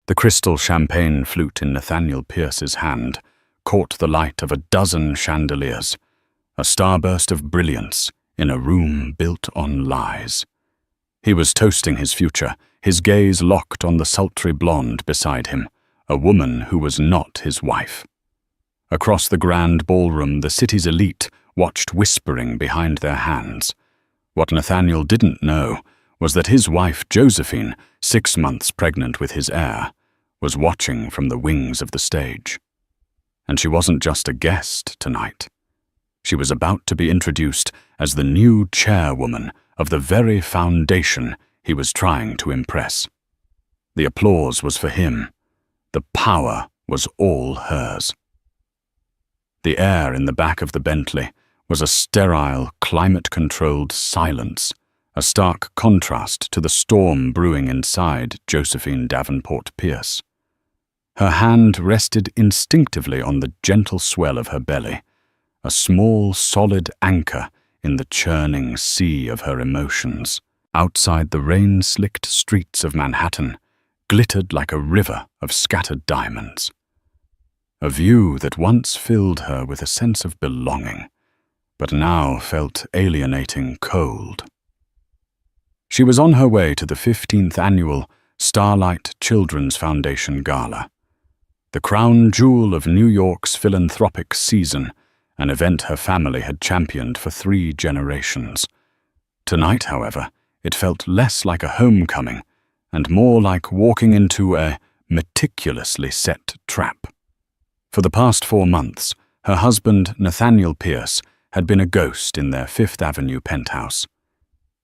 The crystal champagne flute in Nathaniel Pierce's hand caught the light of a dozen chandeliers, a starburst of brilliance in a room built on lies. He was toasting his future, his gaze locked on the sultry blonde beside him, a woman who was not his wife. Across the grand ballroom, the city's elite watched whispering behind their hands. What Nathaniel didn't know was that his wife Josephine, 6 months pregnant with his heir, was watching from the wings of the stage. And she wasn't just a guest tonight. She was about to be introduced as the new chairwoman of the very foundation he was trying to impress. The applause was for him. The power was all hers. The air in the back of the Bentley was a sterile, climate-controlled silence, a stark contrast to the storm brewing inside Josephine Davenport Pierce. Her hand rested instinctively on the gentle swell of her belly, a small, solid anchor in the churning sea of her emotions. Outside, the rain-slicked streets of Manhattan glittered like a river of scattered diamonds. A view that once filled her with a sense of belonging, but now felt alienating cold. She was on her way to the 15th annual Starlight Children's Foundation Gala, the crown jewel of New York's philanthropic season, an event her family had championed for 3 generations. Tonight, however, it felt less like a homecoming and more like walking into a meticulously set trap. For the past 4 months, her husband, Nathaniel Pierce, had been a ghost in their Fifth Avenue penthouse.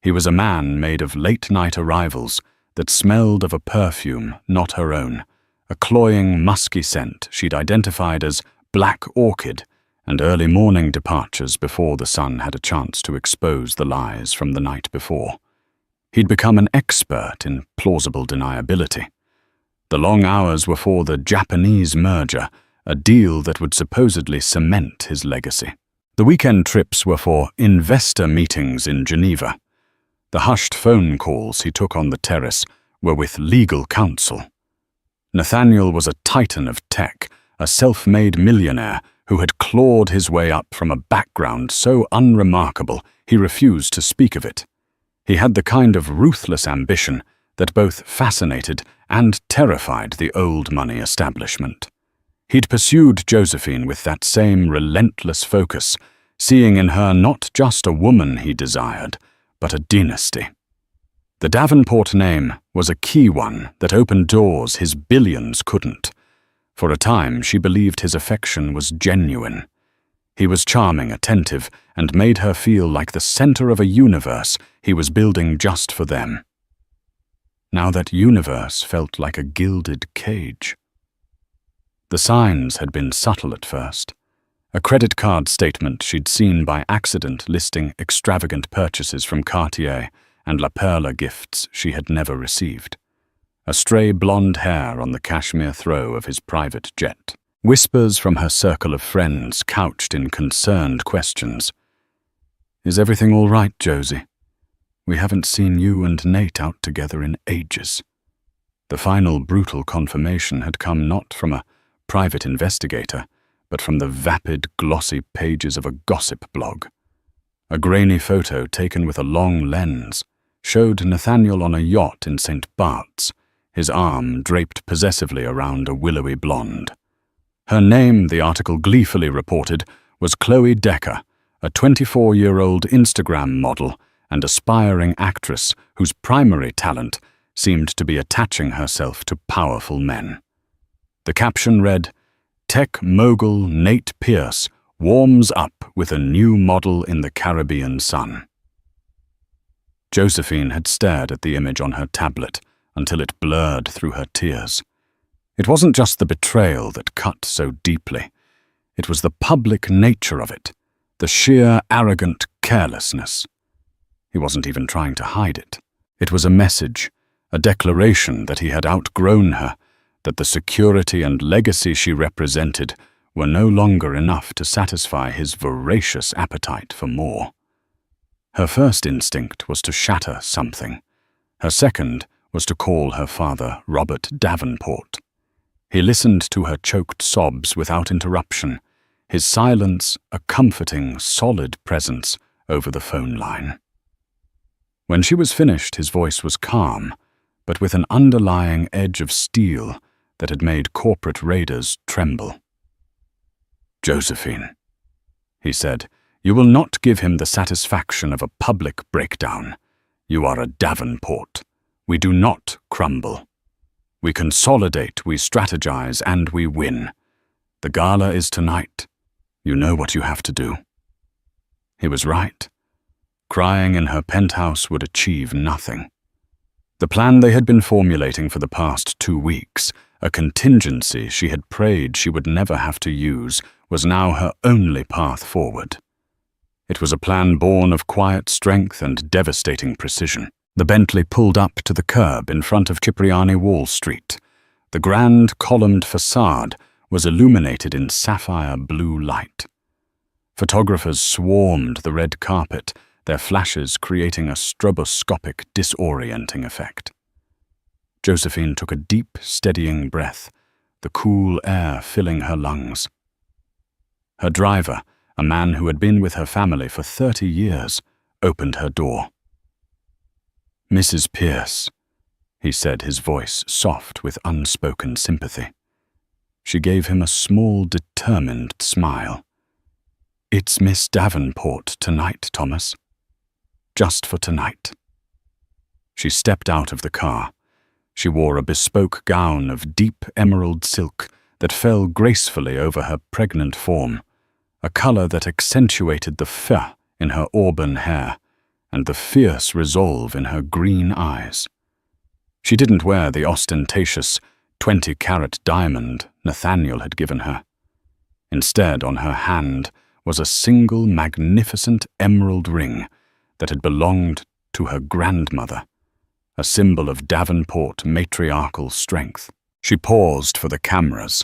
He was a man made of late-night arrivals that smelled of a perfume not her own, a cloying, musky scent she'd identified as black orchid, and early morning departures before the sun had a chance to expose the lies from the night before. He'd become an expert in plausible deniability. The long hours were for the Japanese merger, a deal that would supposedly cement his legacy. The weekend trips were for investor meetings in Geneva. The hushed phone calls he took on the terrace were with legal counsel. Nathaniel was a titan of tech, a self-made millionaire who had clawed his way up from a background so unremarkable he refused to speak of it. He had the kind of ruthless ambition that both fascinated and terrified the old money establishment. He'd pursued Josephine with that same relentless focus, seeing in her not just a woman he desired, but a dynasty. The Davenport name was a key one that opened doors his billions couldn't. For a time, she believed his affection was genuine. He was charming, attentive, and made her feel like the center of a universe he was building just for them. Now that universe felt like a gilded cage. The signs had been subtle at first. A credit card statement she'd seen by accident listing extravagant purchases from Cartier and La Perla gifts she had never received. A stray blonde hair on the cashmere throw of his private jet. Whispers from her circle of friends couched in concerned questions. "Is everything all right, Josie? We haven't seen you and Nate out together in ages." The final brutal confirmation had come not from a private investigator, but from the vapid, glossy pages of a gossip blog. A grainy photo taken with a long lens showed Nathaniel on a yacht in St. Bart's, his arm draped possessively around a willowy blonde. Her name, the article gleefully reported, was Chloe Decker, a 24-year-old Instagram model and aspiring actress whose primary talent seemed to be attaching herself to powerful men. The caption read, "Tech mogul Nate Pierce warms up with a new model in the Caribbean sun." Josephine had stared at the image on her tablet until it blurred through her tears. It wasn't just the betrayal that cut so deeply. It was the public nature of it, the sheer arrogant carelessness. He wasn't even trying to hide it. It was a message, a declaration that he had outgrown her, that the security and legacy she represented were no longer enough to satisfy his voracious appetite for more. Her first instinct was to shatter something. Her second was to call her father Robert Davenport. He listened to her choked sobs without interruption, his silence a comforting, solid presence over the phone line. When she was finished, his voice was calm, but with an underlying edge of steel that had made corporate raiders tremble. "Josephine," he said, "you will not give him the satisfaction of a public breakdown. You are a Davenport. We do not crumble. We consolidate, we strategize, and we win. The gala is tonight. You know what you have to do." He was right. Crying in her penthouse would achieve nothing. The plan they had been formulating for the past 2 weeks, a contingency she had prayed she would never have to use, was now her only path forward. It was a plan born of quiet strength and devastating precision. The Bentley pulled up to the curb in front of Cipriani Wall Street. The grand columned facade was illuminated in sapphire blue light. Photographers swarmed the red carpet, their flashes creating a stroboscopic, disorienting effect. Josephine took a deep, steadying breath, the cool air filling her lungs. Her driver, a man who had been with her family for 30 years, opened her door. "Mrs. Pierce," he said, his voice soft with unspoken sympathy. She gave him a small, determined smile. "It's Miss Davenport tonight, Thomas. Just for tonight." She stepped out of the car. She wore a bespoke gown of deep emerald silk that fell gracefully over her pregnant form, a color that accentuated the feu in her auburn hair and the fierce resolve in her green eyes. She didn't wear the ostentatious 20-carat diamond Nathaniel had given her. Instead, on her hand was a single magnificent emerald ring that had belonged to her grandmother, a symbol of Davenport matriarchal strength. She paused for the cameras,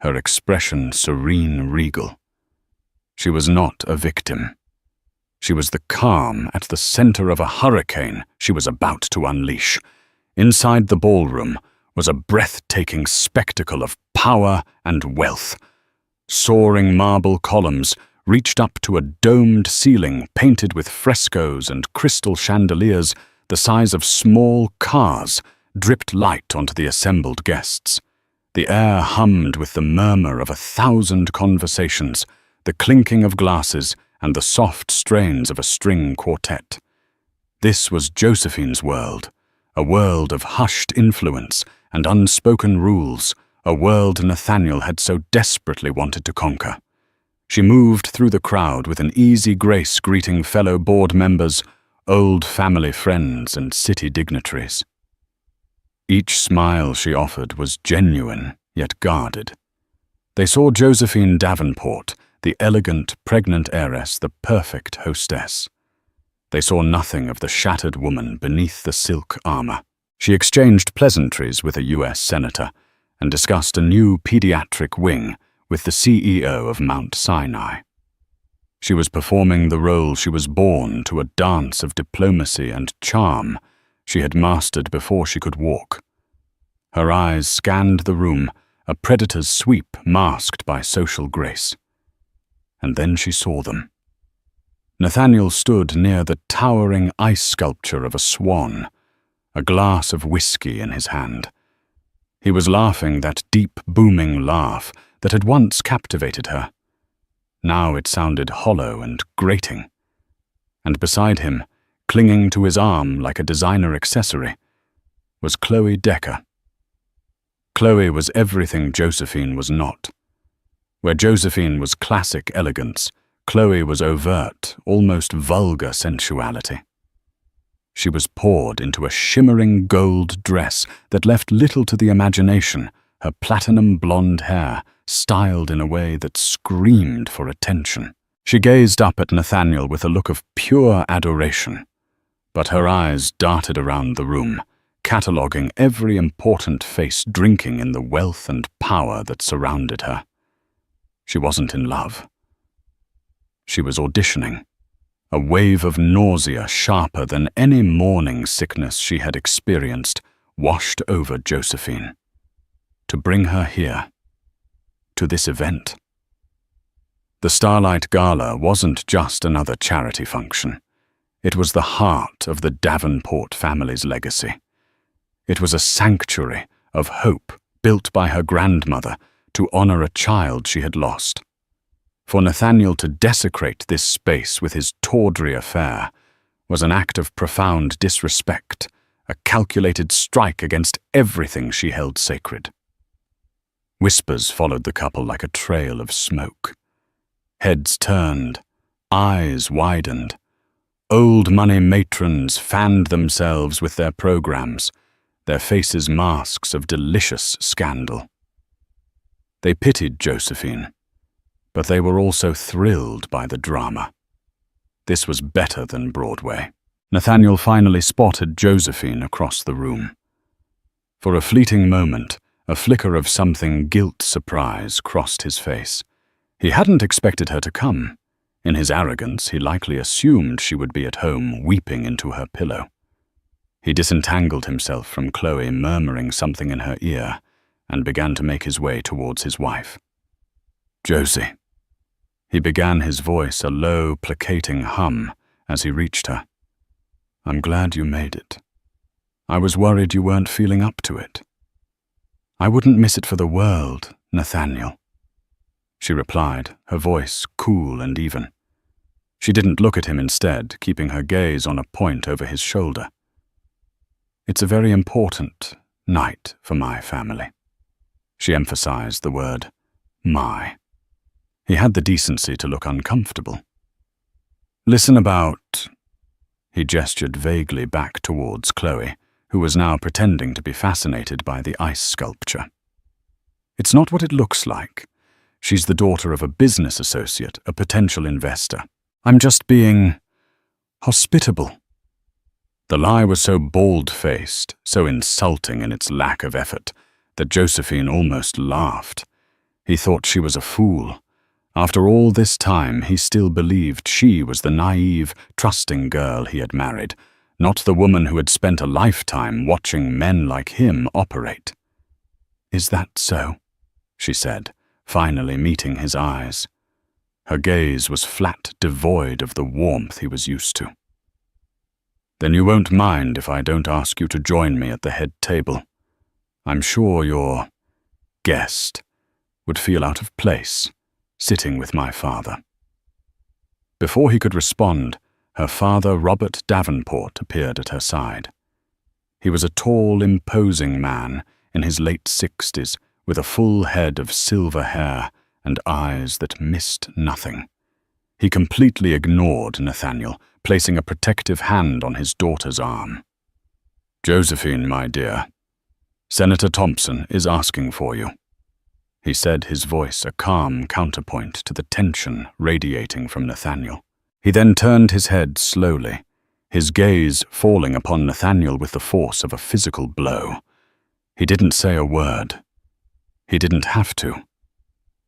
her expression serene, regal. She was not a victim. She was the calm at the center of a hurricane she was about to unleash. Inside the ballroom was a breathtaking spectacle of power and wealth. Soaring marble columns reached up to a domed ceiling painted with frescoes, and crystal chandeliers the size of small cars dripped light onto the assembled guests. The air hummed with the murmur of 1,000 conversations, the clinking of glasses, and the soft strains of a string quartet. This was Josephine's world, a world of hushed influence and unspoken rules, a world Nathaniel had so desperately wanted to conquer. She moved through the crowd with an easy grace, greeting fellow board members, old family friends, and city dignitaries. Each smile she offered was genuine, yet guarded. They saw Josephine Davenport, the elegant, pregnant heiress, the perfect hostess. They saw nothing of the shattered woman beneath the silk armor. She exchanged pleasantries with a U.S. senator and discussed a new pediatric wing with the CEO of Mount Sinai. She was performing the role she was born to, a dance of diplomacy and charm she had mastered before she could walk. Her eyes scanned the room, a predator's sweep masked by social grace. And then she saw them. Nathaniel stood near the towering ice sculpture of a swan, a glass of whiskey in his hand. He was laughing that deep, booming laugh that had once captivated her. Now it sounded hollow and grating. And beside him, clinging to his arm like a designer accessory, was Chloe Decker. Chloe was everything Josephine was not. Where Josephine was classic elegance, Chloe was overt, almost vulgar sensuality. She was poured into a shimmering gold dress that left little to the imagination, her platinum blonde hair styled in a way that screamed for attention. She gazed up at Nathaniel with a look of pure adoration, but her eyes darted around the room, cataloguing every important face drinking in the wealth and power that surrounded her. She wasn't in love. She was auditioning, a wave of nausea sharper than any morning sickness she had experienced washed over Josephine. To bring her here, to this event. The Starlight Gala wasn't just another charity function. It was the heart of the Davenport family's legacy. It was a sanctuary of hope built by her grandmother to honor a child she had lost. For Nathaniel to desecrate this space with his tawdry affair was an act of profound disrespect, a calculated strike against everything she held sacred. Whispers followed the couple like a trail of smoke. Heads turned, eyes widened. Old money matrons fanned themselves with their programs, their faces masks of delicious scandal. They pitied Josephine, but they were also thrilled by the drama. This was better than Broadway. Nathaniel finally spotted Josephine across the room. For a fleeting moment, a flicker of something guilt-surprise crossed his face. He hadn't expected her to come. In his arrogance, he likely assumed she would be at home weeping into her pillow. He disentangled himself from Chloe murmuring something in her ear and began to make his way towards his wife. "Josie." He began, his voice a low, placating hum as he reached her. "I'm glad you made it. I was worried you weren't feeling up to it." "I wouldn't miss it for the world, Nathaniel," she replied, her voice cool and even. She didn't look at him instead, keeping her gaze on a point over his shoulder. "It's a very important night for my family." She emphasized the word, my. He had the decency to look uncomfortable. "Listen about—" He gestured vaguely back towards Chloe, who was now pretending to be fascinated by the ice sculpture. "It's not what it looks like. She's the daughter of a business associate, a potential investor. I'm just being hospitable." The lie was so bald-faced, so insulting in its lack of effort, that Josephine almost laughed. He thought she was a fool. After all this time, he still believed she was the naive, trusting girl he had married, not the woman who had spent a lifetime watching men like him operate. "Is that so?" she said, finally meeting his eyes. Her gaze was flat, devoid of the warmth he was used to. "Then you won't mind if I don't ask you to join me at the head table. I'm sure your guest would feel out of place, sitting with my father." Before he could respond, her father, Robert Davenport, appeared at her side. He was a tall, imposing man in his late 60s, with a full head of silver hair and eyes that missed nothing. He completely ignored Nathaniel, placing a protective hand on his daughter's arm. "Josephine, my dear, Senator Thompson is asking for you," he said, his voice a calm counterpoint to the tension radiating from Nathaniel. He then turned his head slowly, his gaze falling upon Nathaniel with the force of a physical blow. He didn't say a word. He didn't have to.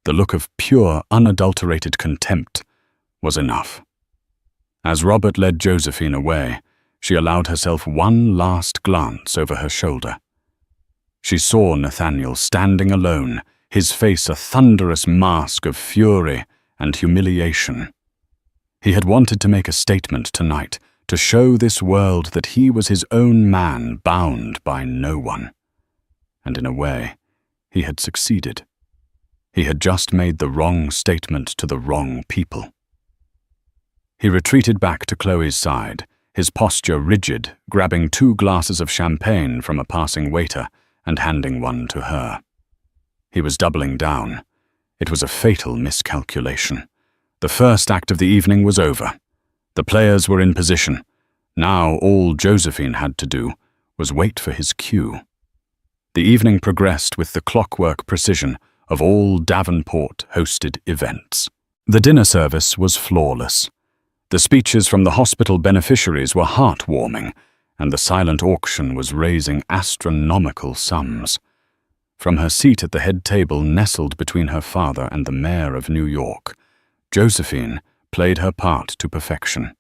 The look of pure, unadulterated contempt was enough. As Robert led Josephine away, she allowed herself one last glance over her shoulder. She saw Nathaniel standing alone, his face a thunderous mask of fury and humiliation. He had wanted to make a statement tonight, to show this world that he was his own man, bound by no one. And in a way, he had succeeded. He had just made the wrong statement to the wrong people. He retreated back to Chloe's side, his posture rigid, grabbing 2 glasses of champagne from a passing waiter and handing one to her. He was doubling down. It was a fatal miscalculation. The first act of the evening was over. The players were in position. Now all Josephine had to do was wait for his cue. The evening progressed with the clockwork precision of all Davenport-hosted events. The dinner service was flawless. The speeches from the hospital beneficiaries were heartwarming, and the silent auction was raising astronomical sums. From her seat at the head table nestled between her father and the mayor of New York, Josephine played her part to perfection.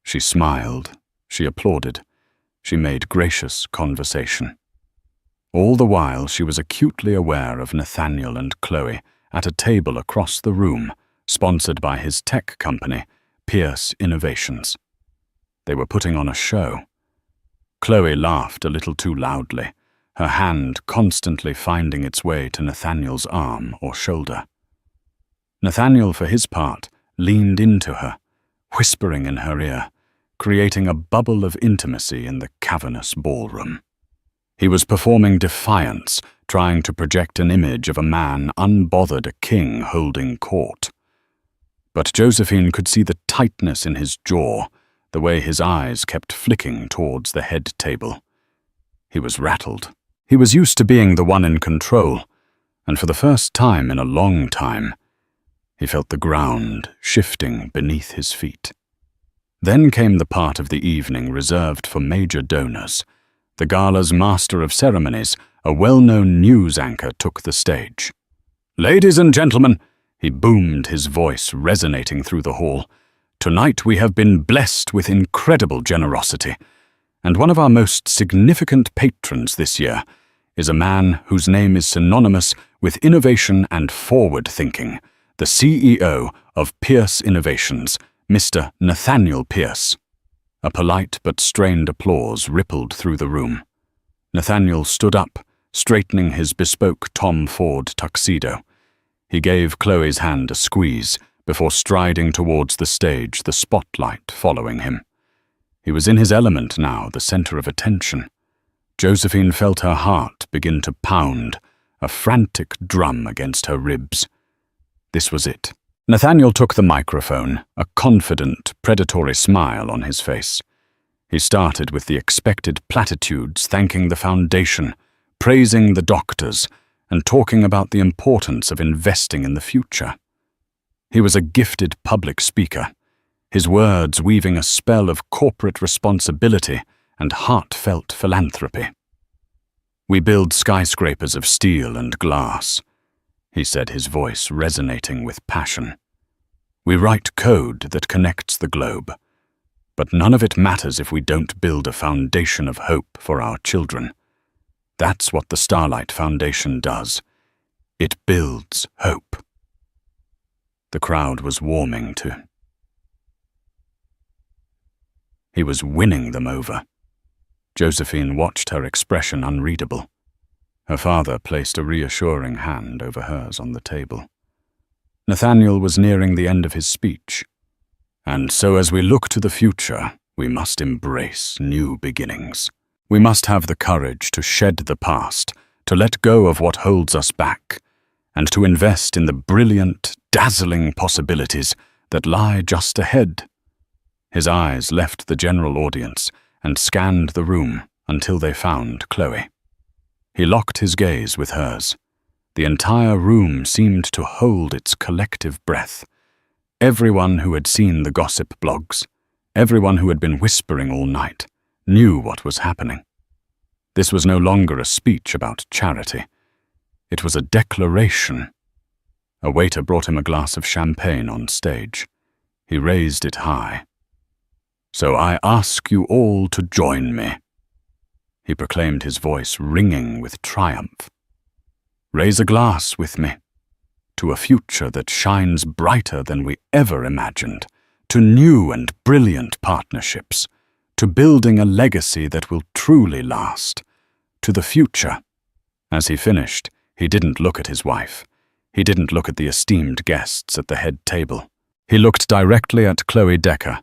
She smiled, she applauded, she made gracious conversation. All the while she was acutely aware of Nathaniel and Chloe at a table across the room, sponsored by his tech company, Pierce Innovations. They were putting on a show. Chloe laughed a little too loudly, her hand constantly finding its way to Nathaniel's arm or shoulder. Nathaniel, for his part, leaned into her, whispering in her ear, creating a bubble of intimacy in the cavernous ballroom. He was performing defiance, trying to project an image of a man unbothered a king holding court. But Josephine could see the tightness in his jaw, the way his eyes kept flicking towards the head table. He was rattled. He was used to being the one in control, and for the first time in a long time, he felt the ground shifting beneath his feet. Then came the part of the evening reserved for major donors. The gala's master of ceremonies, a well-known news anchor, took the stage. "Ladies and gentlemen," he boomed, his voice resonating through the hall, "tonight we have been blessed with incredible generosity, and one of our most significant patrons this year is a man whose name is synonymous with innovation and forward-thinking, the CEO of Pierce Innovations, Mr. Nathaniel Pierce." A polite but strained applause rippled through the room. Nathaniel stood up, straightening his bespoke Tom Ford tuxedo. He gave Chloe's hand a squeeze before striding towards the stage, the spotlight following him. He was in his element now, the center of attention. Josephine felt her heart begin to pound, a frantic drum against her ribs. This was it. Nathaniel took the microphone, a confident, predatory smile on his face. He started with the expected platitudes, thanking the foundation, praising the doctors, and talking about the importance of investing in the future. He was a gifted public speaker, his words weaving a spell of corporate responsibility and heartfelt philanthropy. "We build skyscrapers of steel and glass," he said, his voice resonating with passion. "We write code that connects the globe, but none of it matters if we don't build a foundation of hope for our children. That's what the Starlight Foundation does. It builds hope." The crowd was warming too. He was winning them over. Josephine watched her expression unreadable. Her father placed a reassuring hand over hers on the table. Nathaniel was nearing the end of his speech. "And so as we look to the future, we must embrace new beginnings. We must have the courage to shed the past, to let go of what holds us back, and to invest in the brilliant, dazzling possibilities that lie just ahead." His eyes left the general audience and scanned the room until they found Chloe. He locked his gaze with hers. The entire room seemed to hold its collective breath. Everyone who had seen the gossip blogs, everyone who had been whispering all night, knew what was happening. This was no longer a speech about charity. It was a declaration. A waiter brought him a glass of champagne on stage. He raised it high. "So I ask you all to join me," he proclaimed, his voice ringing with triumph. "Raise a glass with me to a future that shines brighter than we ever imagined, to new and brilliant partnerships, to building a legacy that will truly last, to the future." As he finished, he didn't look at his wife. He didn't look at the esteemed guests at the head table. He looked directly at Chloe Decker,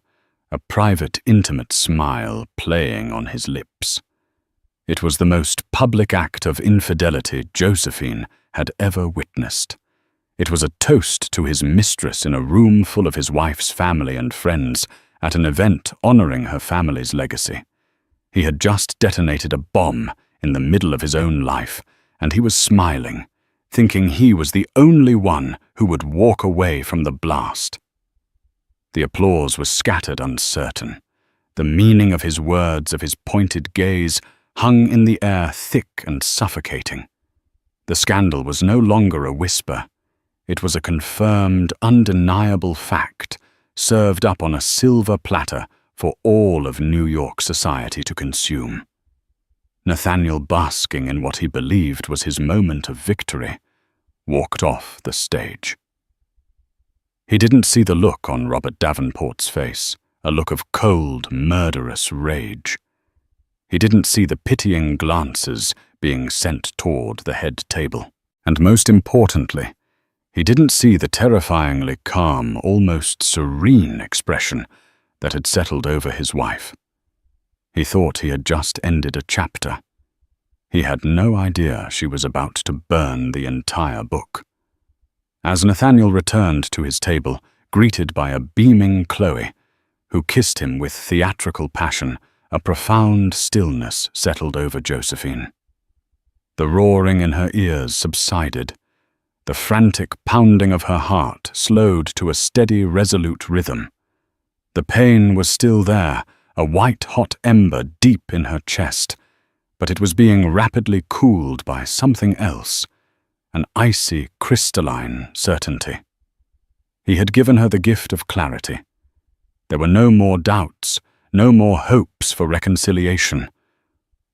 a private, intimate smile playing on his lips. It was the most public act of infidelity Josephine had ever witnessed. It was a toast to his mistress in a room full of his wife's family and friends at an event honoring her family's legacy. He had just detonated a bomb in the middle of his own life, and he was smiling, thinking he was the only one who would walk away from the blast. The applause was scattered, uncertain. The meaning of his words, of his pointed gaze, hung in the air thick and suffocating. The scandal was no longer a whisper. It was a confirmed, undeniable fact, served up on a silver platter for all of New York society to consume. Nathaniel, basking in what he believed was his moment of victory, walked off the stage. He didn't see the look on Robert Davenport's face, a look of cold, murderous rage. He didn't see the pitying glances being sent toward the head table. And most importantly, he didn't see the terrifyingly calm, almost serene expression that had settled over his wife. He thought he had just ended a chapter. He had no idea she was about to burn the entire book. As Nathaniel returned to his table, greeted by a beaming Chloe, who kissed him with theatrical passion, a profound stillness settled over Josephine. The roaring in her ears subsided. The frantic pounding of her heart slowed to a steady, resolute rhythm. The pain was still there, a white-hot ember deep in her chest, but it was being rapidly cooled by something else, an icy, crystalline certainty. He had given her the gift of clarity. There were no more doubts, no more hopes for reconciliation,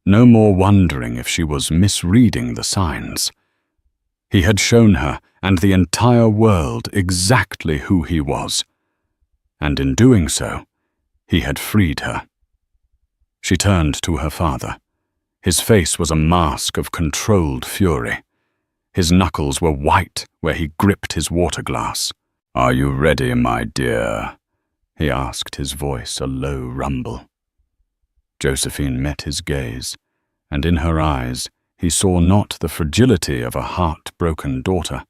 no more wondering if she was misreading the signs. He had shown her and the entire world exactly who he was, and in doing so, he had freed her. She turned to her father. His face was a mask of controlled fury. His knuckles were white where he gripped his water glass. "Are you ready, my dear?" he asked, his voice a low rumble. Josephine met his gaze, and in her eyes he saw not the fragility of a heart-broken daughter,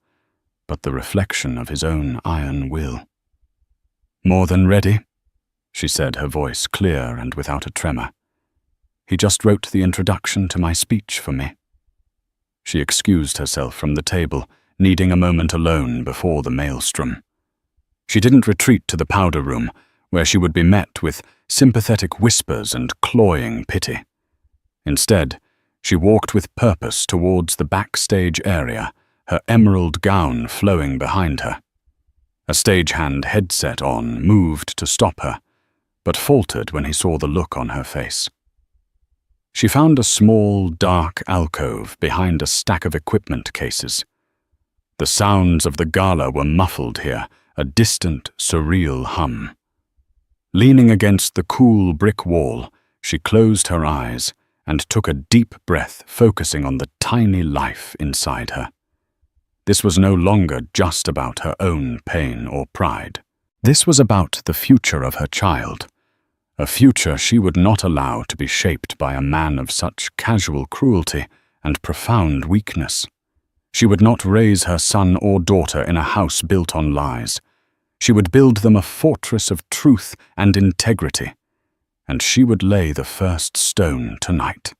but the reflection of his own iron will. "More than ready," she said, her voice clear and without a tremor. "He just wrote the introduction to my speech for me." She excused herself from the table, needing a moment alone before the maelstrom. She didn't retreat to the powder room, where she would be met with sympathetic whispers and cloying pity. Instead, she walked with purpose towards the backstage area, her emerald gown flowing behind her. A stagehand headset on moved to stop her, but faltered when he saw the look on her face. She found a small, dark alcove behind a stack of equipment cases. The sounds of the gala were muffled here, a distant, surreal hum. Leaning against the cool brick wall, she closed her eyes and took a deep breath, focusing on the tiny life inside her. This was no longer just about her own pain or pride. This was about the future of her child, a future she would not allow to be shaped by a man of such casual cruelty and profound weakness. She would not raise her son or daughter in a house built on lies. She would build them a fortress of truth and integrity, and she would lay the first stone tonight.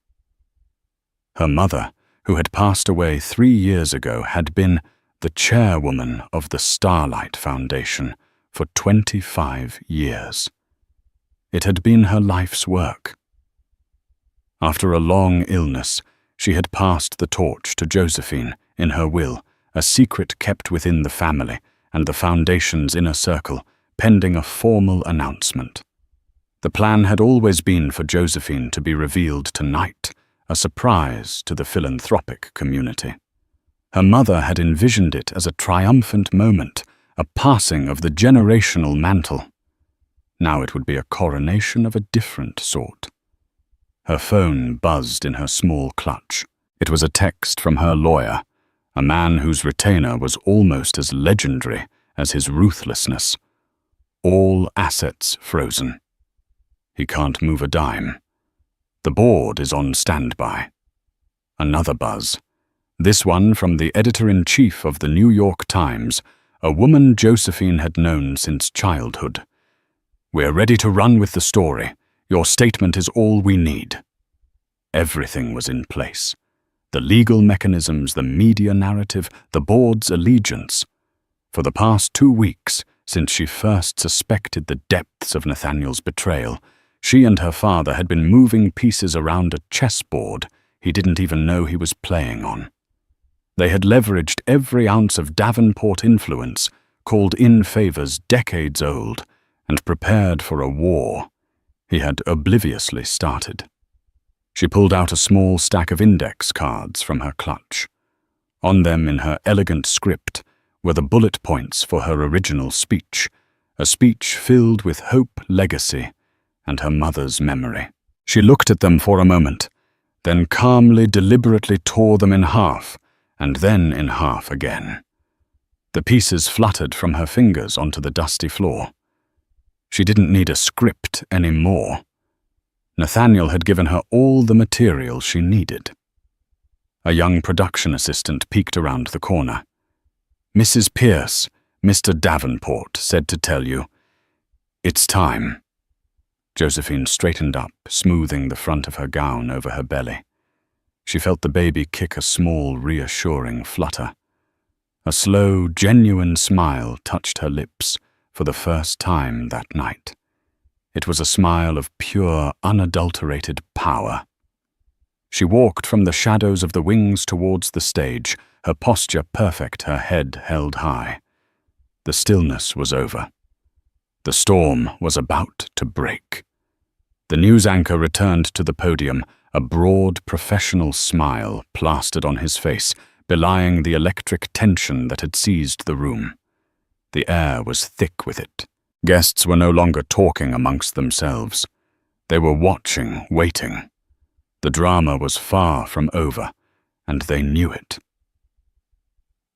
Her mother, who had passed away 3 years ago, had been the chairwoman of the Starlight Foundation for 25 years. It had been her life's work. After a long illness, she had passed the torch to Josephine in her will, a secret kept within the family and the foundation's inner circle, pending a formal announcement. The plan had always been for Josephine to be revealed tonight, a surprise to the philanthropic community. Her mother had envisioned it as a triumphant moment, a passing of the generational mantle. Now it would be a coronation of a different sort. Her phone buzzed in her small clutch. It was a text from her lawyer, a man whose retainer was almost as legendary as his ruthlessness. All assets frozen. He can't move a dime. The board is on standby. Another buzz. This one from the editor-in-chief of the New York Times, a woman Josephine had known since childhood. "We're ready to run with the story. Your statement is all we need." Everything was in place. The legal mechanisms, the media narrative, the board's allegiance. For the past 2 weeks, since she first suspected the depths of Nathaniel's betrayal, she and her father had been moving pieces around a chessboard he didn't even know he was playing on. They had leveraged every ounce of Davenport influence, called in favors decades old, and prepared for a war he had obliviously started. She pulled out a small stack of index cards from her clutch. On them, in her elegant script, were the bullet points for her original speech, a speech filled with hope, legacy, and her mother's memory. She looked at them for a moment, then calmly, deliberately tore them in half, and then in half again. The pieces fluttered from her fingers onto the dusty floor. She didn't need a script anymore. Nathaniel had given her all the material she needed. A young production assistant peeked around the corner. "Mrs. Pierce, Mr. Davenport said to tell you. It's time." Josephine straightened up, smoothing the front of her gown over her belly. She felt the baby kick a small, reassuring flutter. A slow, genuine smile touched her lips for the first time that night. It was a smile of pure, unadulterated power. She walked from the shadows of the wings towards the stage, her posture perfect, her head held high. The stillness was over. The storm was about to break. The news anchor returned to the podium, a broad, professional smile plastered on his face, belying the electric tension that had seized the room. The air was thick with it. Guests were no longer talking amongst themselves. They were watching, waiting. The drama was far from over, and they knew it.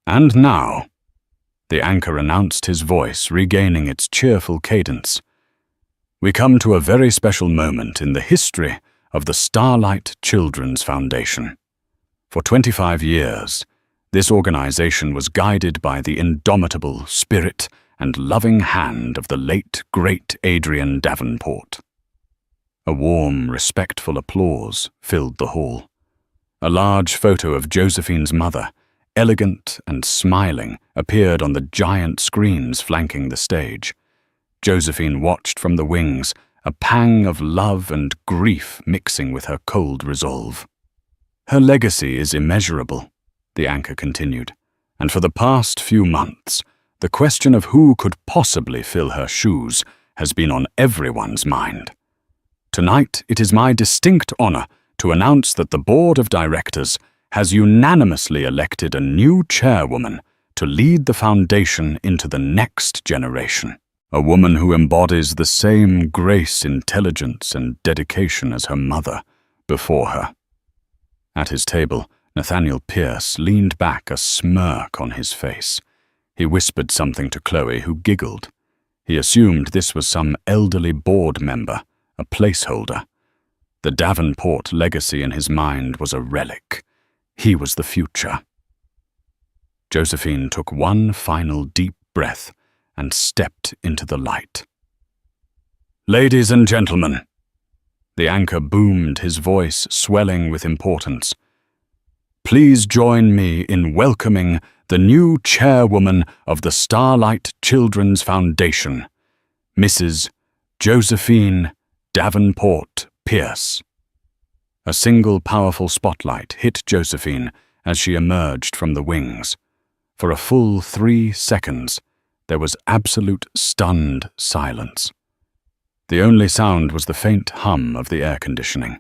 "And now," the anchor announced, his voice regaining its cheerful cadence, "we come to a very special moment in the history of the Starlight Children's Foundation. For 25 years, this organization was guided by the indomitable spirit and loving hand of the late, great Adrian Davenport." A warm, respectful applause filled the hall. A large photo of Josephine's mother, elegant and smiling, appeared on the giant screens flanking the stage. Josephine watched from the wings, a pang of love and grief mixing with her cold resolve. "Her legacy is immeasurable," the anchor continued, "and for the past few months, the question of who could possibly fill her shoes has been on everyone's mind. Tonight, it is my distinct honor to announce that the Board of Directors has unanimously elected a new chairwoman to lead the foundation into the next generation. A woman who embodies the same grace, intelligence, and dedication as her mother before her." At his table, Nathaniel Pierce leaned back, a smirk on his face. He whispered something to Chloe, who giggled. He assumed this was some elderly board member, a placeholder. The Davenport legacy in his mind was a relic. He was the future. Josephine took one final deep breath and stepped into the light. "Ladies and gentlemen," the anchor boomed, his voice swelling with importance, "please join me in welcoming the new chairwoman of the Starlight Children's Foundation, Mrs. Josephine Davenport Pierce." A single powerful spotlight hit Josephine as she emerged from the wings. For a full 3 seconds, there was absolute stunned silence. The only sound was the faint hum of the air conditioning.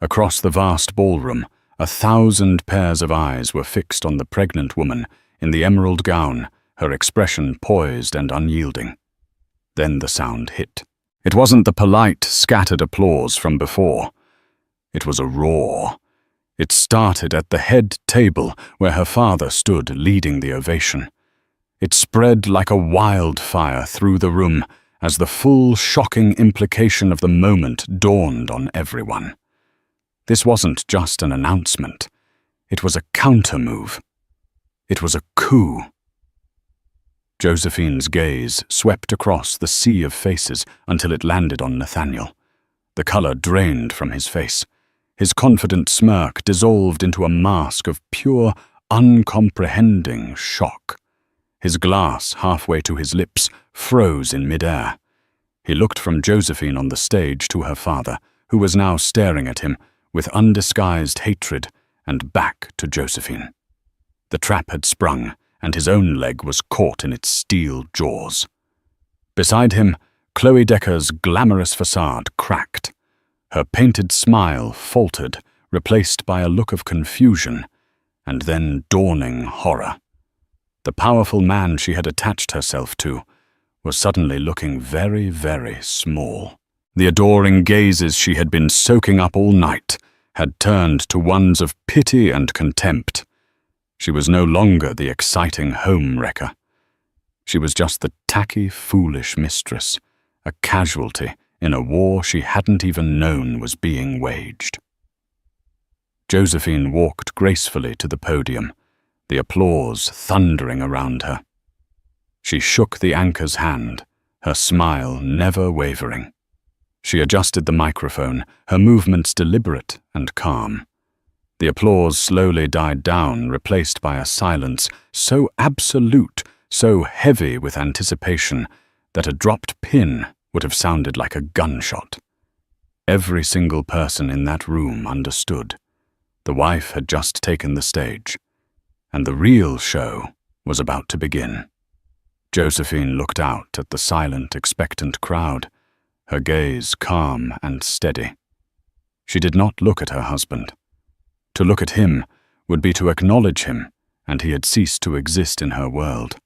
Across the vast ballroom, 1,000 pairs of eyes were fixed on the pregnant woman in the emerald gown, her expression poised and unyielding. Then the sound hit. It wasn't the polite, scattered applause from before. It was a roar. It started at the head table where her father stood leading the ovation. It spread like a wildfire through the room as the full, shocking implication of the moment dawned on everyone. This wasn't just an announcement. It was a counter-move. It was a coup. Josephine's gaze swept across the sea of faces until it landed on Nathaniel. The color drained from his face. His confident smirk dissolved into a mask of pure, uncomprehending shock. His glass, halfway to his lips, froze in midair. He looked from Josephine on the stage to her father, who was now staring at him with undisguised hatred, and back to Josephine. The trap had sprung, and his own leg was caught in its steel jaws. Beside him, Chloe Decker's glamorous facade cracked. Her painted smile faltered, replaced by a look of confusion, and then dawning horror. The powerful man she had attached herself to was suddenly looking very, very small. The adoring gazes she had been soaking up all night had turned to ones of pity and contempt. She was no longer the exciting home wrecker. She was just the tacky, foolish mistress, a casualty in a war she hadn't even known was being waged. Josephine walked gracefully to the podium, the applause thundering around her. She shook the anchor's hand, her smile never wavering. She adjusted the microphone, her movements deliberate and calm. The applause slowly died down, replaced by a silence so absolute, so heavy with anticipation, that a dropped pin would have sounded like a gunshot. Every single person in that room understood. The wife had just taken the stage, and the real show was about to begin. Josephine looked out at the silent, expectant crowd, her gaze calm and steady. She did not look at her husband. To look at him would be to acknowledge him, and he had ceased to exist in her world.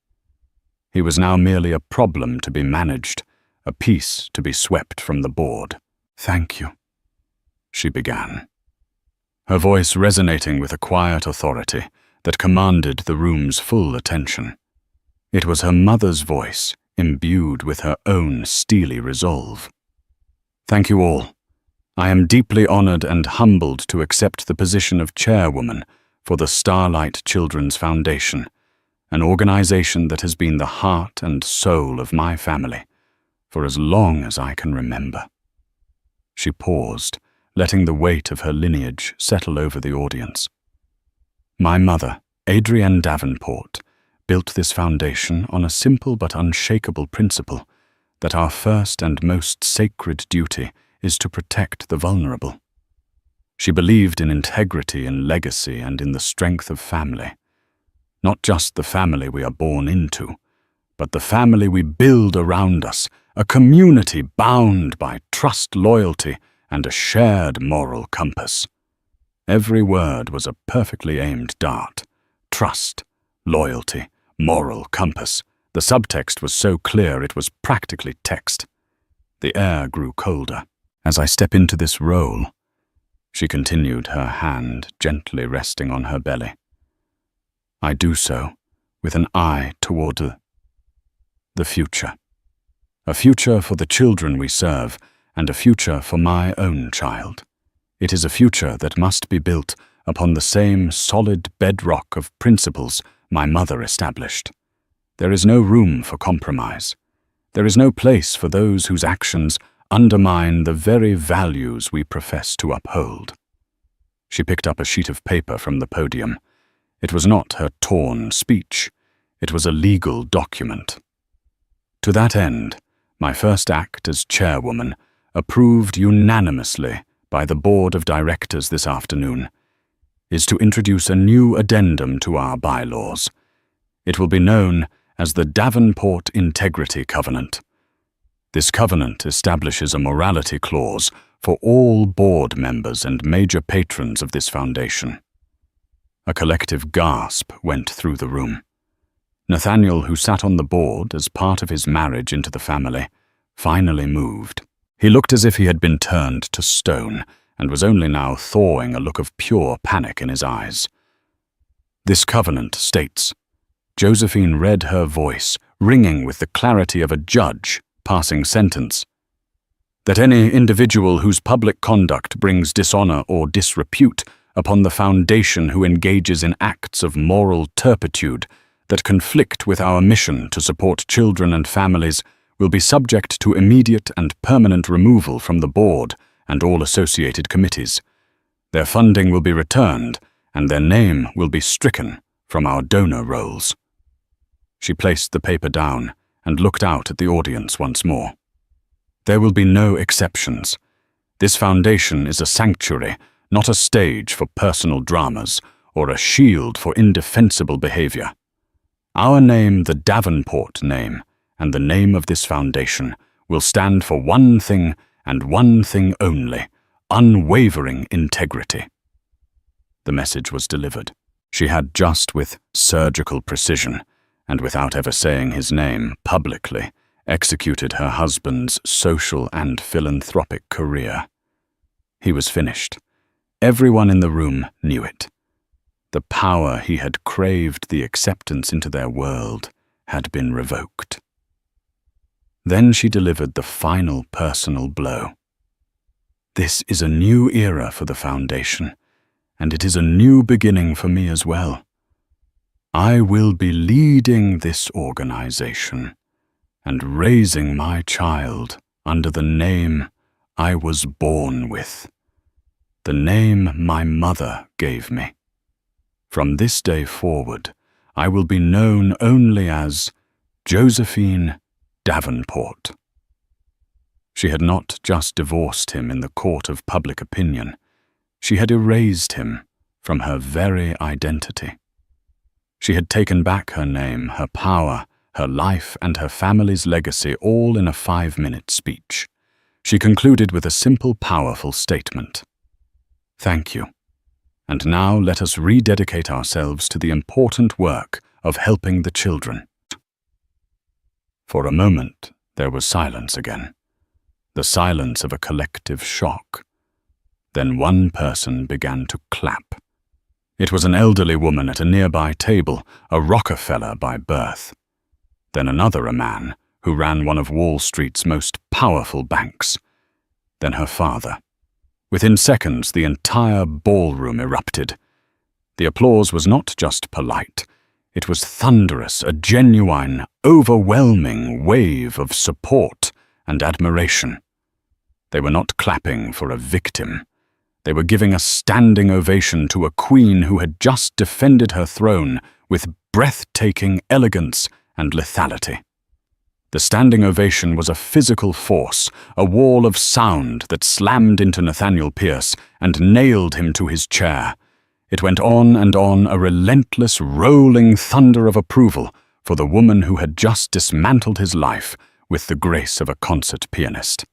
He was now merely a problem to be managed, a piece to be swept from the board. "Thank you," she began, her voice resonating with a quiet authority that commanded the room's full attention. It was her mother's voice, imbued with her own steely resolve. "Thank you all. I am deeply honored and humbled to accept the position of chairwoman for the Starlight Children's Foundation, an organization that has been the heart and soul of my family for as long as I can remember." She paused, letting the weight of her lineage settle over the audience. "My mother, Adrienne Davenport, built this foundation on a simple but unshakable principle that our first and most sacred duty is to protect the vulnerable. She believed in integrity in legacy and in the strength of family. Not just the family we are born into, but the family we build around us, a community bound by trust, loyalty, and a shared moral compass." Every word was a perfectly aimed dart. Trust, loyalty, moral compass. The subtext was so clear it was practically text. The air grew colder. "As I step into this role," she continued, her hand gently resting on her belly, "I do so with an eye toward the future. A future for the children we serve, and a future for my own child. It is a future that must be built upon the same solid bedrock of principles my mother established. There is no room for compromise. There is no place for those whose actions undermine the very values we profess to uphold." She picked up a sheet of paper from the podium. It was not her torn speech. It was a legal document. "To that end, my first act as chairwoman, approved unanimously by the board of directors this afternoon, is to introduce a new addendum to our bylaws. It will be known as the Davenport Integrity Covenant. This covenant establishes a morality clause for all board members and major patrons of this foundation." A collective gasp went through the room. Nathaniel, who sat on the board as part of his marriage into the family, finally moved. He looked as if he had been turned to stone and was only now thawing, a look of pure panic in his eyes. "This covenant states," Josephine read her voice, ringing with the clarity of a judge passing sentence, "that any individual whose public conduct brings dishonor or disrepute upon the foundation who engages in acts of moral turpitude that conflict with our mission to support children and families will be subject to immediate and permanent removal from the board and all associated committees. Their funding will be returned, and their name will be stricken from our donor rolls." She placed the paper down and looked out at the audience once more. "There will be no exceptions. This foundation is a sanctuary, not a stage for personal dramas or a shield for indefensible behavior. Our name, the Davenport name, and the name of this foundation will stand for one thing and one thing only: unwavering integrity. The message was delivered. She had just with surgical precision, and without ever saying his name publicly, executed her husband's social and philanthropic career. He was finished. Everyone in the room knew it. The power he had craved the acceptance into their world had been revoked. Then she delivered the final personal blow. This is a new era for the Foundation, and it is a new beginning for me as well. I will be leading this organization and raising my child under the name I was born with, the name my mother gave me. From this day forward, I will be known only as Josephine Davenport. She had not just divorced him in the court of public opinion. She had erased him from her very identity. She had taken back her name, her power, her life, and her family's legacy all in a 5-minute speech. She concluded with a simple, powerful statement. Thank you. And now let us rededicate ourselves to the important work of helping the children. For a moment, there was silence again, the silence of a collective shock. Then one person began to clap. It was an elderly woman at a nearby table, a Rockefeller by birth. Then another, a man who ran one of Wall Street's most powerful banks. Then her father. Within seconds, the entire ballroom erupted. The applause was not just polite. It was thunderous, a genuine, overwhelming wave of support and admiration. They were not clapping for a victim. They were giving a standing ovation to a queen who had just defended her throne with breathtaking elegance and lethality. The standing ovation was a physical force, a wall of sound that slammed into Nathaniel Pierce and nailed him to his chair. It went on and on, a relentless, rolling thunder of approval for the woman who had just dismantled his life with the grace of a concert pianist.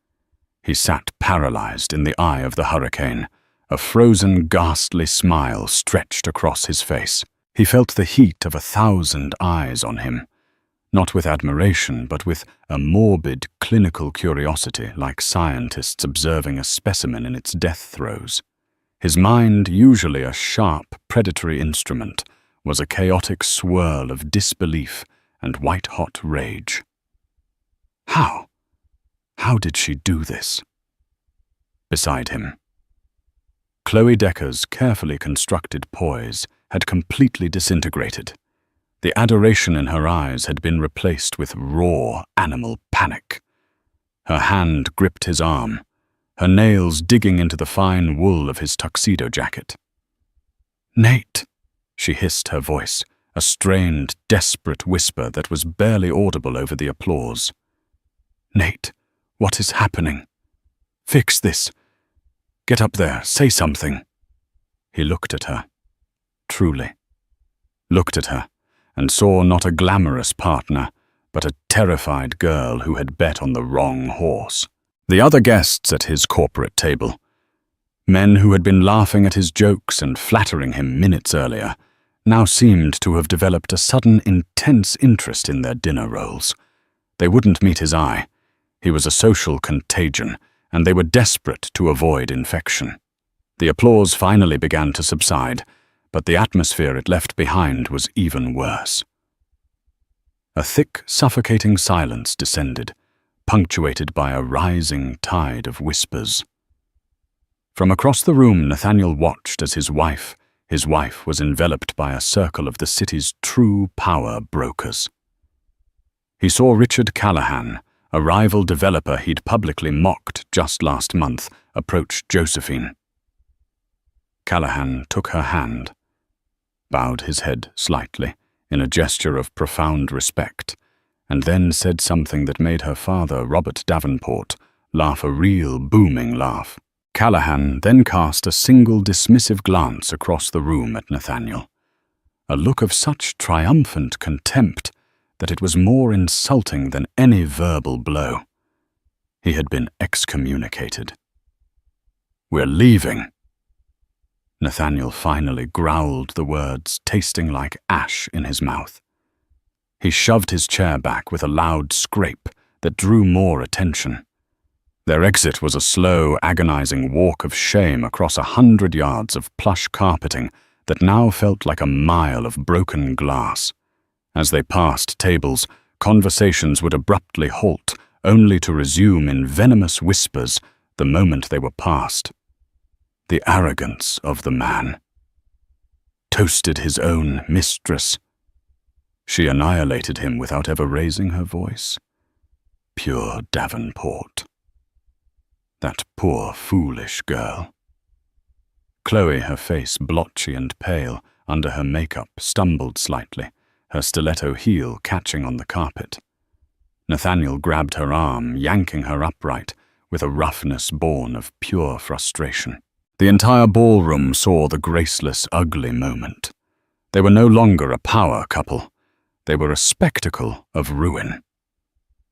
He sat paralyzed in the eye of the hurricane. A frozen, ghastly smile stretched across his face. He felt the heat of 1,000 eyes on him, not with admiration, but with a morbid, clinical curiosity, like scientists observing a specimen in its death throes. His mind, usually a sharp, predatory instrument, was a chaotic swirl of disbelief and white-hot rage. How? How did she do this? Beside him, Chloe Decker's carefully constructed poise had completely disintegrated. The adoration in her eyes had been replaced with raw animal panic. Her hand gripped his arm, her nails digging into the fine wool of his tuxedo jacket. "Nate," she hissed, her voice, a strained, desperate whisper that was barely audible over the applause. "Nate, what is happening? Fix this. Get up there, say something." He looked at her, truly. Looked at her, and saw not a glamorous partner, but a terrified girl who had bet on the wrong horse. The other guests at his corporate table, men who had been laughing at his jokes and flattering him minutes earlier, now seemed to have developed a sudden intense interest in their dinner rolls. They wouldn't meet his eye. He was a social contagion, and they were desperate to avoid infection. The applause finally began to subside, but the atmosphere it left behind was even worse. A thick, suffocating silence descended, punctuated by a rising tide of whispers. From across the room, Nathaniel watched as his wife was enveloped by a circle of the city's true power brokers. He saw Richard Callahan, a rival developer he'd publicly mocked just last month, approach Josephine. Callahan took her hand, bowed his head slightly in a gesture of profound respect, and then said something that made her father, Robert Davenport, laugh a real booming laugh. Callahan then cast a single dismissive glance across the room at Nathaniel, a look of such triumphant contempt that it was more insulting than any verbal blow. He had been excommunicated. "We're leaving." Nathaniel finally growled the words, tasting like ash in his mouth. He shoved his chair back with a loud scrape that drew more attention. Their exit was a slow, agonizing walk of shame across 100 yards of plush carpeting that now felt like a mile of broken glass. As they passed tables, conversations would abruptly halt, only to resume in venomous whispers the moment they were past. The arrogance of the man. Toasted his own mistress. She annihilated him without ever raising her voice. Pure Davenport. That poor, foolish girl. Chloe, her face blotchy and pale under her makeup, stumbled slightly, her stiletto heel catching on the carpet. Nathaniel grabbed her arm, yanking her upright, with a roughness born of pure frustration. The entire ballroom saw the graceless, ugly moment. They were no longer a power couple. They were a spectacle of ruin.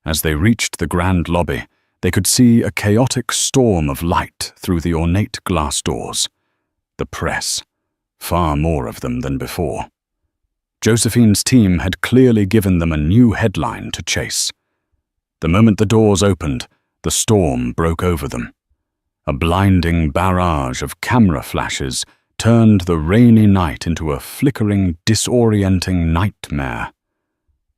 As they reached the grand lobby, they could see a chaotic storm of light through the ornate glass doors. The press, far more of them than before. Josephine's team had clearly given them a new headline to chase. The moment the doors opened, the storm broke over them. A blinding barrage of camera flashes turned the rainy night into a flickering, disorienting nightmare.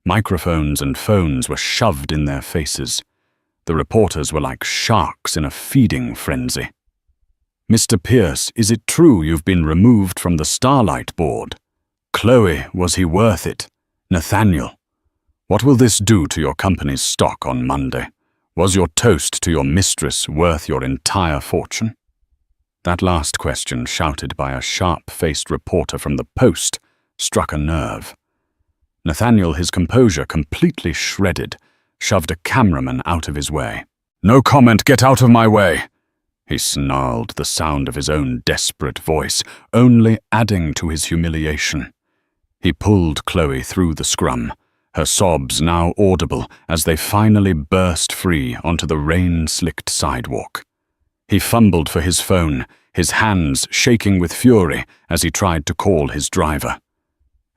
Microphones and phones were shoved in their faces. The reporters were like sharks in a feeding frenzy. "Mr. Pierce, is it true you've been removed from the Starlight Board? Chloe, was he worth it? Nathaniel, what will this do to your company's stock on Monday? Was your toast to your mistress worth your entire fortune?" That last question, shouted by a sharp-faced reporter from the Post, struck a nerve. Nathaniel, his composure completely shredded, shoved a cameraman out of his way. "No comment, get out of my way!" He snarled, the sound of his own desperate voice only adding to his humiliation. He pulled Chloe through the scrum, her sobs now audible as they finally burst free onto the rain-slicked sidewalk. He fumbled for his phone, his hands shaking with fury as he tried to call his driver.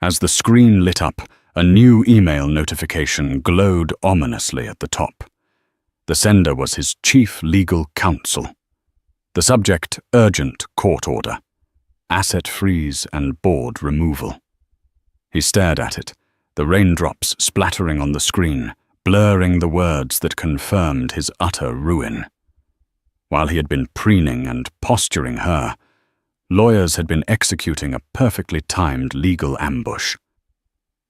As the screen lit up, a new email notification glowed ominously at the top. The sender was his chief legal counsel. The subject, urgent court order. Asset freeze and board removal. He stared at it, the raindrops splattering on the screen, blurring the words that confirmed his utter ruin. While he had been preening and posturing her, lawyers had been executing a perfectly timed legal ambush.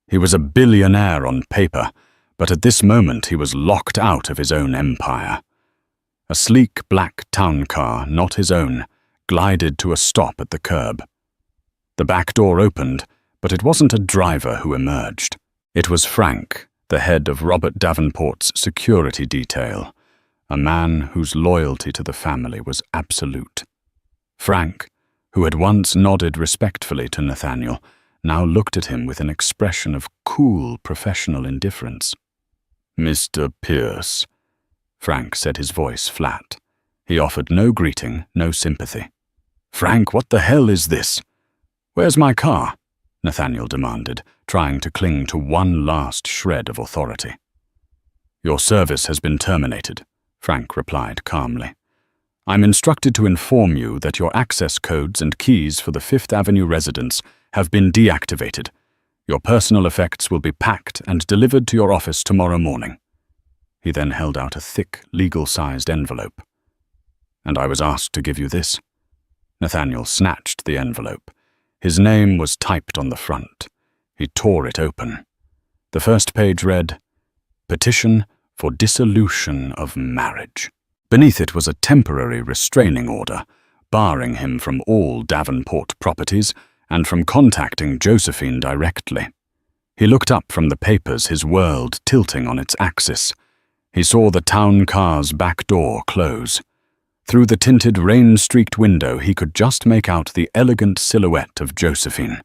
He was a billionaire on paper, but at this moment he was locked out of his own empire. A sleek black town car, not his own, glided to a stop at the curb. The back door opened, but it wasn't a driver who emerged. It was Frank, the head of Robert Davenport's security detail, a man whose loyalty to the family was absolute. Frank, who had once nodded respectfully to Nathaniel, now looked at him with an expression of cool professional indifference. "Mr. Pierce," Frank said, his voice flat. He offered no greeting, no sympathy. "Frank, what the hell is this? Where's my car?" Nathaniel demanded, trying to cling to one last shred of authority. "Your service has been terminated," Frank replied calmly. "I'm instructed to inform you that your access codes and keys for the Fifth Avenue residence have been deactivated. Your personal effects will be packed and delivered to your office tomorrow morning." He then held out a thick, legal-sized envelope. "And I was asked to give you this." Nathaniel snatched the envelope. His name was typed on the front. He tore it open. The first page read, "Petition for dissolution of marriage." Beneath it was a temporary restraining order, barring him from all Davenport properties and from contacting Josephine directly. He looked up from the papers, his world tilting on its axis. He saw the town car's back door close. Through the tinted, rain-streaked window, he could just make out the elegant silhouette of Josephine.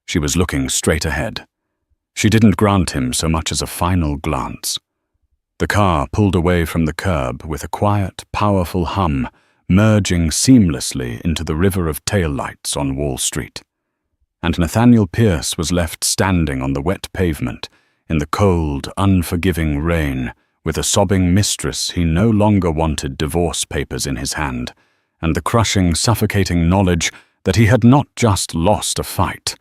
She was looking straight ahead. She didn't grant him so much as a final glance. The car pulled away from the curb with a quiet, powerful hum, merging seamlessly into the river of taillights on Wall Street. And Nathaniel Pierce was left standing on the wet pavement in the cold, unforgiving rain, with a sobbing mistress he no longer wanted divorce papers in his hand, and the crushing, suffocating knowledge that he had not just lost a fight.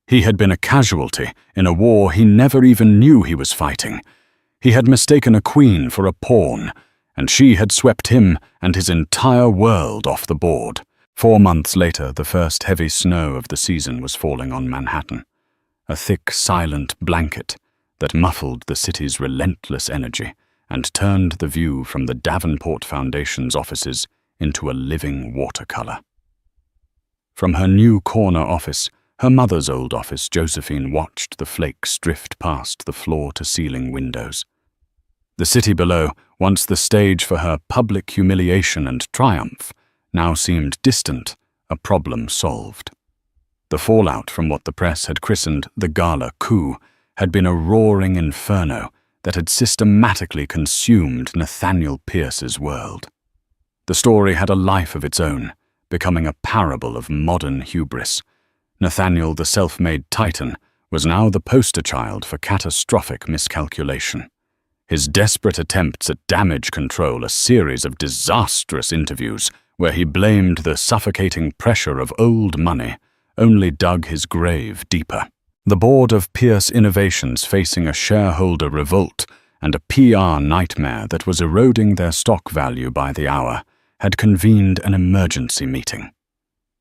He had been a casualty in a war he never even knew he was fighting. He had mistaken a queen for a pawn, and she had swept him and his entire world off the board. 4 months later, the first heavy snow of the season was falling on Manhattan, a thick, silent blanket that muffled the city's relentless energy and turned the view from the Davenport Foundation's offices into a living watercolor. From her new corner office, her mother's old office, Josephine watched the flakes drift past the floor-to-ceiling windows. The city below, once the stage for her public humiliation and triumph, now seemed distant, a problem solved. The fallout from what the press had christened the Gala coup had been a roaring inferno that had systematically consumed Nathaniel Pierce's world. The story had a life of its own, becoming a parable of modern hubris. Nathaniel, the self-made titan, was now the poster child for catastrophic miscalculation. His desperate attempts at damage control, a series of disastrous interviews where he blamed the suffocating pressure of old money, only dug his grave deeper. The board of Pierce Innovations, facing a shareholder revolt and a PR nightmare that was eroding their stock value by the hour, had convened an emergency meeting.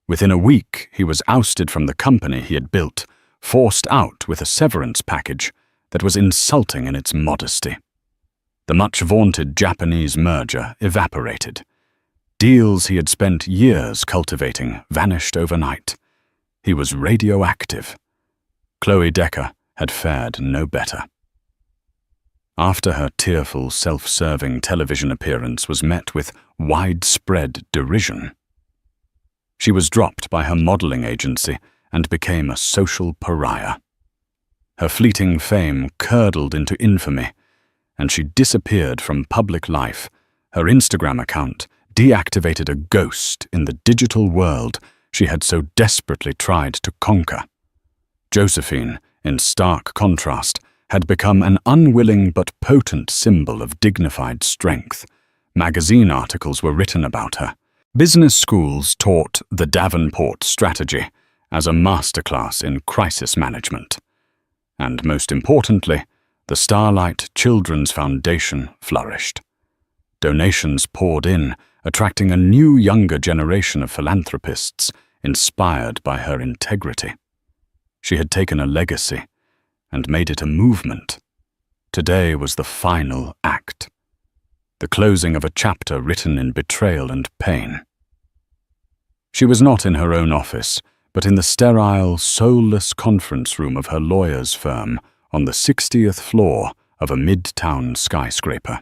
Within a week, he was ousted from the company he had built, forced out with a severance package that was insulting in its modesty. The much-vaunted Japanese merger evaporated. Deals he had spent years cultivating vanished overnight. He was radioactive. Chloe Decker had fared no better. After her tearful, self-serving television appearance was met with widespread derision, she was dropped by her modeling agency and became a social pariah. Her fleeting fame curdled into infamy, and she disappeared from public life, her Instagram account deactivated a ghost in the digital world she had so desperately tried to conquer. Josephine, in stark contrast, had become an unwilling but potent symbol of dignified strength. Magazine articles were written about her. Business schools taught the Davenport strategy as a masterclass in crisis management. And most importantly, the Starlight Children's Foundation flourished. Donations poured in, attracting a new younger generation of philanthropists inspired by her integrity. She had taken a legacy and made it a movement. Today was the final act, the closing of a chapter written in betrayal and pain. She was not in her own office, but in the sterile, soulless conference room of her lawyer's firm on the 60th floor of a midtown skyscraper.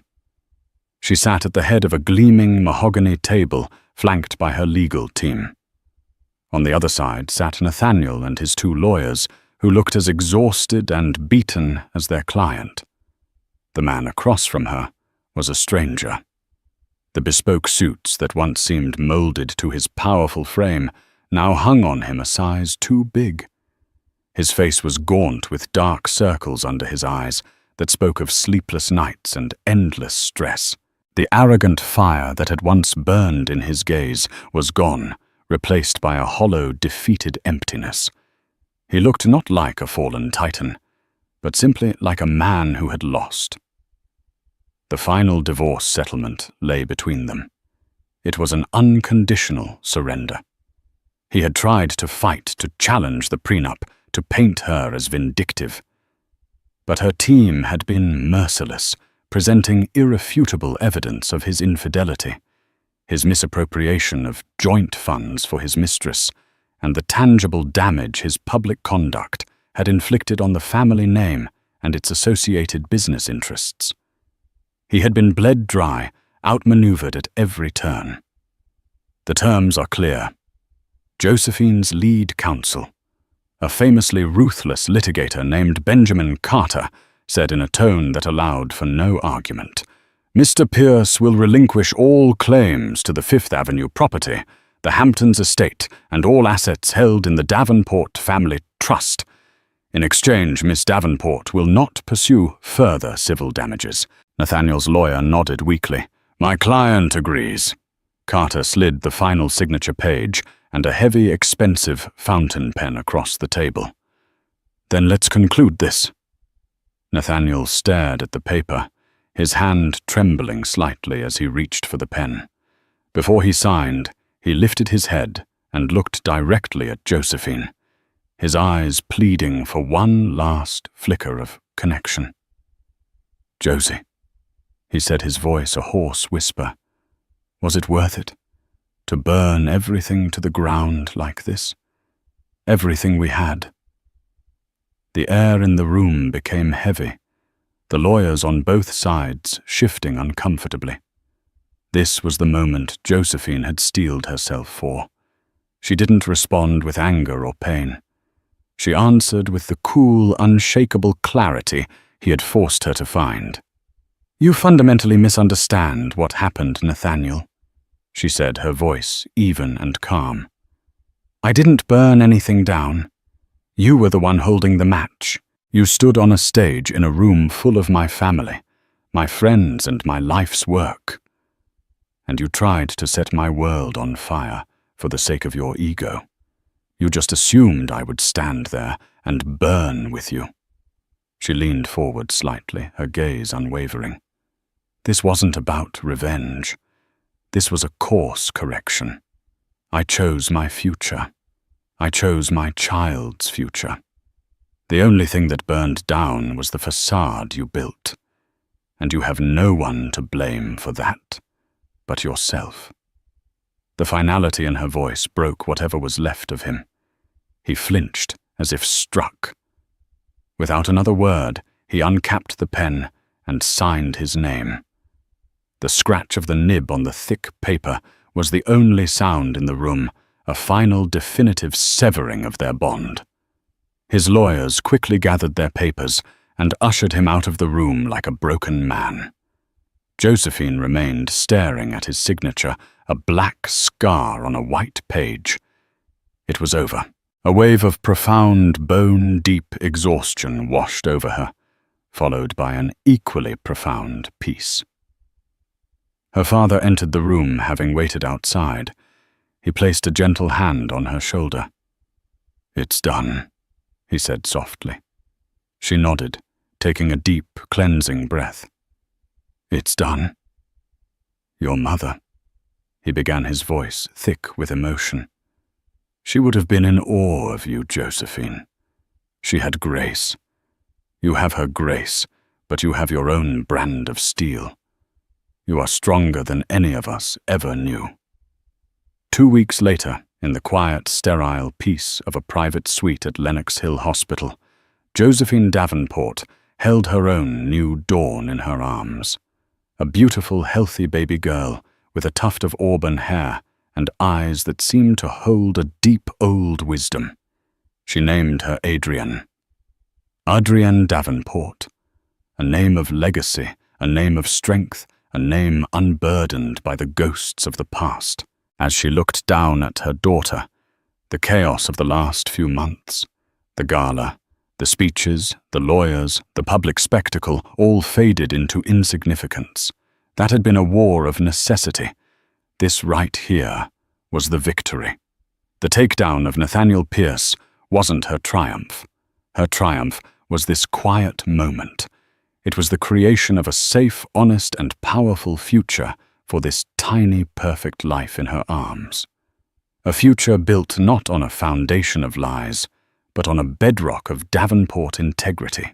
She sat at the head of a gleaming mahogany table flanked by her legal team. On the other side sat Nathaniel and his 2 lawyers, who looked as exhausted and beaten as their client. The man across from her was a stranger. The bespoke suits that once seemed molded to his powerful frame now hung on him a size too big. His face was gaunt with dark circles under his eyes that spoke of sleepless nights and endless stress. The arrogant fire that had once burned in his gaze was gone, replaced by a hollow, defeated emptiness. He looked not like a fallen titan, but simply like a man who had lost. The final divorce settlement lay between them. It was an unconditional surrender. He had tried to fight, to challenge the prenup, to paint her as vindictive. But her team had been merciless, presenting irrefutable evidence of his infidelity, his misappropriation of joint funds for his mistress, and the tangible damage his public conduct had inflicted on the family name and its associated business interests. He had been bled dry, outmaneuvered at every turn. The terms are clear. Josephine's lead counsel, a famously ruthless litigator named Benjamin Carter, said in a tone that allowed for no argument, Mr. Pierce will relinquish all claims to the Fifth Avenue property, the Hamptons estate, and all assets held in the Davenport Family Trust. In exchange, Miss Davenport will not pursue further civil damages. Nathaniel's lawyer nodded weakly. My client agrees. Carter slid the final signature page and a heavy, expensive fountain pen across the table. Then let's conclude this. Nathaniel stared at the paper, his hand trembling slightly as he reached for the pen. Before he signed, he lifted his head and looked directly at Josephine, his eyes pleading for one last flicker of connection. Josie, he said, his voice a hoarse whisper. Was it worth it? To burn everything to the ground like this? Everything we had? The air in the room became heavy, the lawyers on both sides shifting uncomfortably. This was the moment Josephine had steeled herself for. She didn't respond with anger or pain. She answered with the cool, unshakable clarity he had forced her to find. You fundamentally misunderstand what happened, Nathaniel, she said, her voice even and calm. I didn't burn anything down. You were the one holding the match. You stood on a stage in a room full of my family, my friends, and my life's work. And you tried to set my world on fire for the sake of your ego. You just assumed I would stand there and burn with you. She leaned forward slightly, her gaze unwavering. This wasn't about revenge. This was a course correction. I chose my future. I chose my child's future. The only thing that burned down was the facade you built, and you have no one to blame for that but yourself. The finality in her voice broke whatever was left of him. He flinched as if struck. Without another word, he uncapped the pen and signed his name. The scratch of the nib on the thick paper was the only sound in the room, a final definitive severing of their bond. His lawyers quickly gathered their papers and ushered him out of the room like a broken man. Josephine remained staring at his signature, a black scar on a white page. It was over. A wave of profound, bone-deep exhaustion washed over her, followed by an equally profound peace. Her father entered the room, having waited outside. He placed a gentle hand on her shoulder. It's done, he said softly. She nodded, taking a deep, cleansing breath. It's done. Your mother, he began, his voice thick with emotion. She would have been in awe of you, Josephine. She had grace. You have her grace, but you have your own brand of steel. You are stronger than any of us ever knew. 2 weeks later, in the quiet, sterile peace of a private suite at Lenox Hill Hospital, Josephine Davenport held her own new dawn in her arms. A beautiful, healthy baby girl with a tuft of auburn hair and eyes that seemed to hold a deep old wisdom. She named her Adrienne. Adrienne Davenport. A name of legacy, a name of strength, a name unburdened by the ghosts of the past. As she looked down at her daughter, the chaos of the last few months, the gala, the speeches, the lawyers, the public spectacle, all faded into insignificance. That had been a war of necessity. This right here was the victory. The takedown of Nathaniel Pierce wasn't her triumph. Her triumph was this quiet moment. It was the creation of a safe, honest, and powerful future for this tiny, perfect life in her arms. A future built not on a foundation of lies, but on a bedrock of Davenport integrity.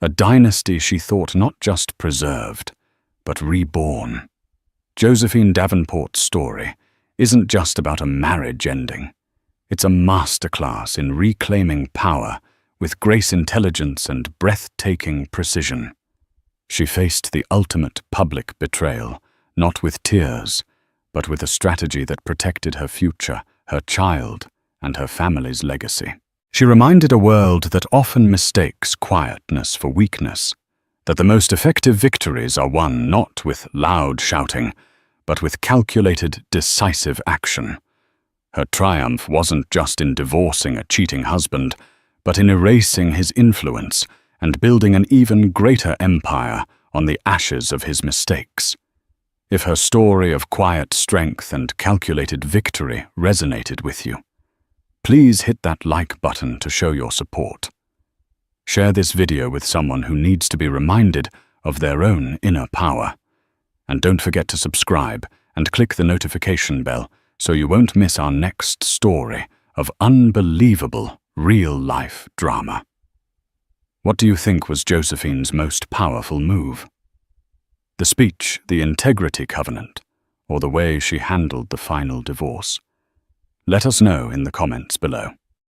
A dynasty she thought not just preserved, but reborn. Josephine Davenport's story isn't just about a marriage ending. It's a masterclass in reclaiming power with grace, intelligence, and breathtaking precision. She faced the ultimate public betrayal, not with tears, but with a strategy that protected her future, her child, and her family's legacy. She reminded a world that often mistakes quietness for weakness, that the most effective victories are won not with loud shouting, but with calculated, decisive action. Her triumph wasn't just in divorcing a cheating husband, but in erasing his influence and building an even greater empire on the ashes of his mistakes. If her story of quiet strength and calculated victory resonated with you, please hit that like button to show your support. Share this video with someone who needs to be reminded of their own inner power. And don't forget to subscribe and click the notification bell so you won't miss our next story of unbelievable real-life drama. What do you think was Josephine's most powerful move? The speech, the integrity covenant, or the way she handled the final divorce? Let us know in the comments below.